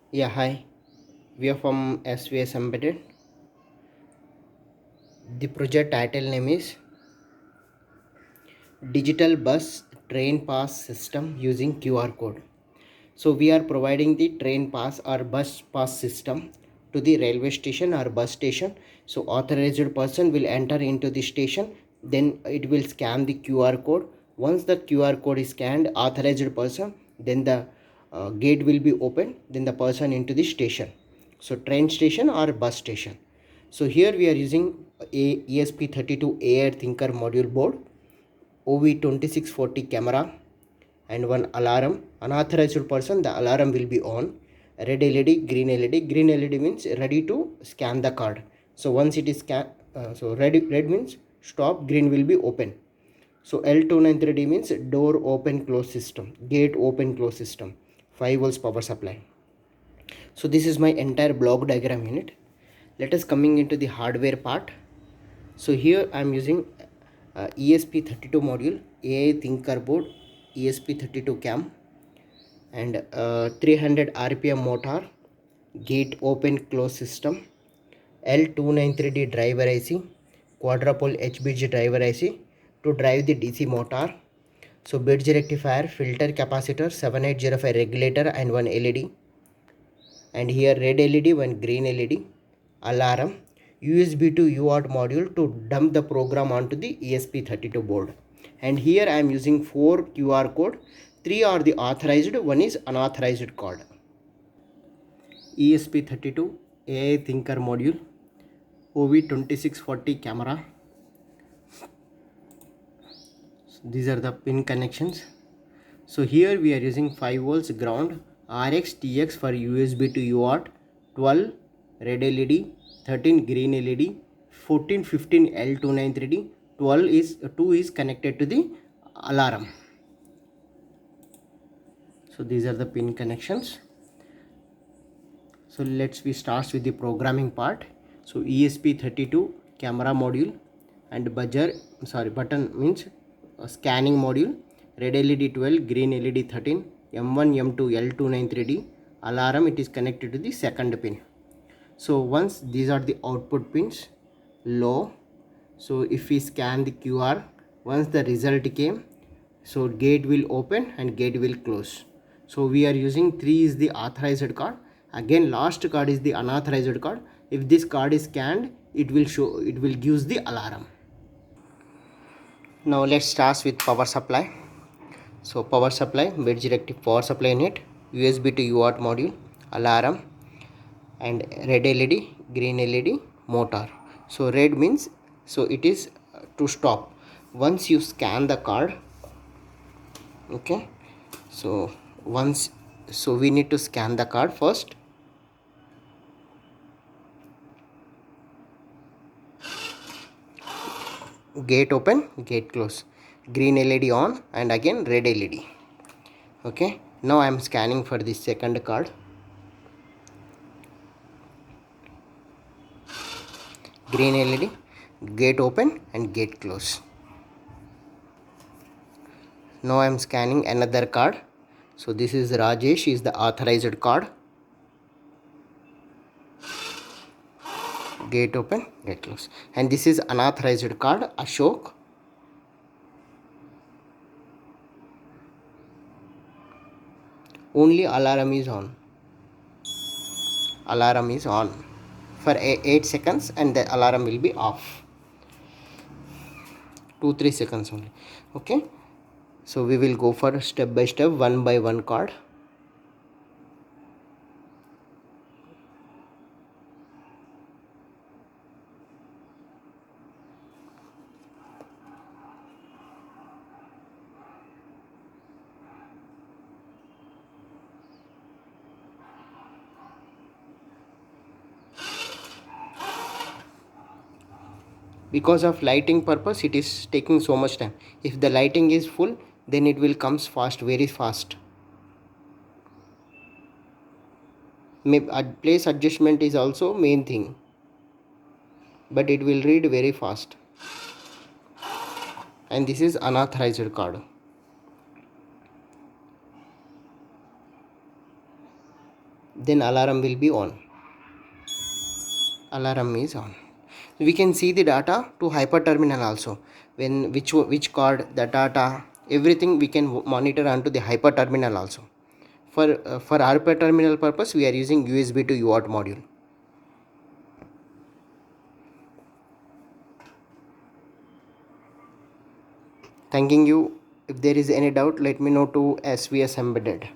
Yeah, hi. We are from SVS Embedded. The project title name is Digital Bus Train Pass System using QR code. So we are providing the train pass or bus pass system to the railway station or bus station. So authorized person will enter into the station, then it will scan the QR code. Once the QR code is scanned, authorized person, then the gate will be opened, then the person into the station. So train station or bus station. So here we are using a ESP32 AI Thinker module board, OV2640 camera, and one alarm. Unauthorized person, the alarm will be on. Red LED, green LED. Green LED means ready to scan the card. So once it is scan, so red means stop, green will be open. So L293D means door open close system, gate open close system, 5 volts power supply. So this is my entire block diagram unit. Let us coming into the hardware part. So here I am using ESP32 module, AI Thinker board, ESP32 cam, and 300 RPM motor, gate open close system, L293D driver IC, quadrupole HBG driver IC to drive the DC motor. So bridge rectifier, filter capacitor, 7805 regulator and one LED. And here red LED, one green LED, alarm, USB to UART module to dump the program onto the ESP32 board. And here I am using 4 QR code, 3 are the authorized, 1 is unauthorized code. ESP32 AI Thinker module, OV2640 camera. So these are the pin connections. So here we are using 5 volts ground, RX TX for USB to UART, 12 red LED, 13 green LED, 14 15 L293D, 12 is 2 is connected to the alarm. So these are the pin connections. So we start with the programming part. So ESP32 camera module and button means scanning module, red LED 12, green LED 13, M1 M2 L293D alarm, it is connected to the second pin. So once these are the output pins, low. So if we scan the QR, once the result came, so gate will open and gate will close. So we are using 3 is the authorized card, again last card is the unauthorized card. If this card is scanned, it will gives the alarm. Now let's start with power supply. So power supply, bridge rectifier power supply unit, USB to UART module, alarm, and red LED, green LED, motor. So red means so it is to stop. Once you scan the card, okay, so once, so we need to scan the card first. Gate open, gate close, green LED on, and again red LED. Okay, now I am scanning for the second card. Green LED, gate open and gate close. Now I am scanning another card. So this is Rajesh, is the authorized card. Gate open, gate close. And this is unauthorized card, Ashok. Only alarm is on. Alarm is on for 8 seconds and the alarm will be off. 2-3 seconds only. Okay. So we will go for step by step, one by one card. Because of lighting purpose, it is taking so much time. If the lighting is full, then it will comes fast, very fast. Place adjustment is also main thing, but it will read very fast. And this is unauthorized card. then alarm will be on. Alarm is on. We can see the data to hyperterminal also, when which card, the data, everything we can monitor onto the hyperterminal also. For hyperterminal purpose we are using USB to UART module. Thanking you. If there is any doubt, let me know to SVS Embedded.